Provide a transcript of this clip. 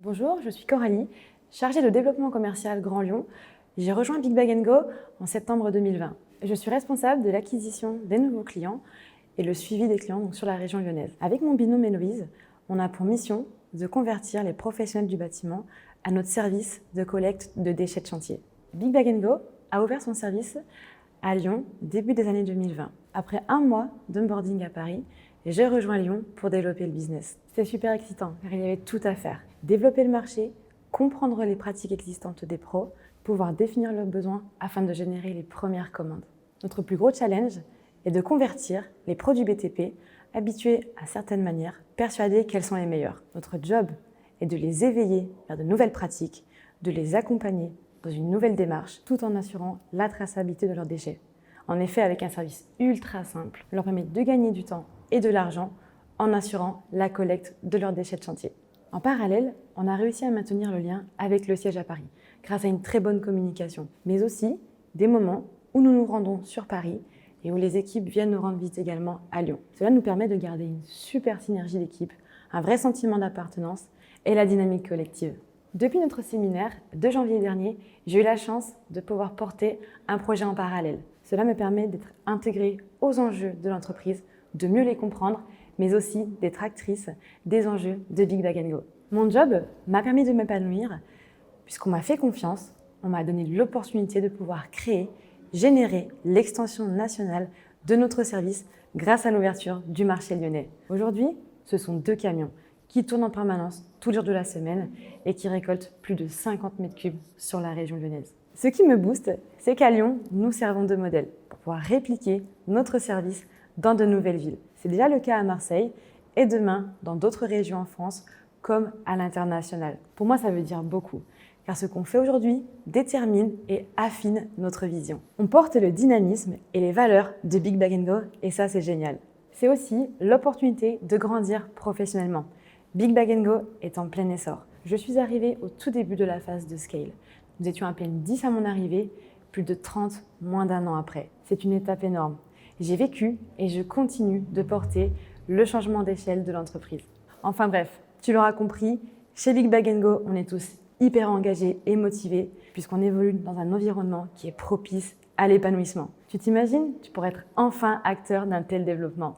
Bonjour, je suis Coralie, chargée de développement commercial Grand Lyon. J'ai rejoint Big Bag & Go en septembre 2020. Je suis responsable de l'acquisition des nouveaux clients et le suivi des clients donc sur la région lyonnaise. Avec mon binôme Héloïse, on a pour mission de convertir les professionnels du bâtiment à notre service de collecte de déchets de chantier. Big Bag & Go a ouvert son service à Lyon début des années 2020. Après un mois d'onboarding à Paris, j'ai rejoint Lyon pour développer le business. C'était super excitant car il y avait tout à faire. Développer le marché, comprendre les pratiques existantes des pros, pouvoir définir leurs besoins afin de générer les premières commandes. Notre plus gros challenge est de convertir les pros du BTP habitués à certaines manières, persuadés qu'elles sont les meilleures. Notre job est de les éveiller vers de nouvelles pratiques, de les accompagner dans une nouvelle démarche, tout en assurant la traçabilité de leurs déchets. En effet, avec un service ultra simple, leur permet de gagner du temps et de l'argent en assurant la collecte de leurs déchets de chantier. En parallèle, on a réussi à maintenir le lien avec le siège à Paris, grâce à une très bonne communication, mais aussi des moments où nous nous rendons sur Paris et où les équipes viennent nous rendre visite également à Lyon. Cela nous permet de garder une super synergie d'équipe, un vrai sentiment d'appartenance et la dynamique collective. Depuis notre séminaire de janvier dernier, j'ai eu la chance de pouvoir porter un projet en parallèle. Cela me permet d'être intégrée aux enjeux de l'entreprise, de mieux les comprendre, mais aussi d'être actrice des enjeux de Big Bag & Go. Mon job m'a permis de m'épanouir puisqu'on m'a fait confiance, on m'a donné l'opportunité de pouvoir créer, générer l'extension nationale de notre service grâce à l'ouverture du marché lyonnais. Aujourd'hui, ce sont 2 camions qui tournent en permanence tous les jours de la semaine et qui récoltent plus de 50 mètres cubes sur la région lyonnaise. Ce qui me booste, c'est qu'à Lyon, nous servons de modèle pour pouvoir répliquer notre service dans de nouvelles villes. C'est déjà le cas à Marseille et demain dans d'autres régions en France comme à l'international. Pour moi, ça veut dire beaucoup, car ce qu'on fait aujourd'hui détermine et affine notre vision. On porte le dynamisme et les valeurs de Big Bag & Go et ça, c'est génial. C'est aussi l'opportunité de grandir professionnellement. Big Bag & Go est en plein essor. Je suis arrivée au tout début de la phase de scale. Nous étions à peine 10 à mon arrivée, plus de 30 moins d'1 an après. C'est une étape énorme. J'ai vécu et je continue de porter le changement d'échelle de l'entreprise. Enfin bref, tu l'auras compris, chez Big Bag & Go, on est tous hyper engagés et motivés puisqu'on évolue dans un environnement qui est propice à l'épanouissement. Tu t'imagines, tu pourrais être enfin acteur d'un tel développement.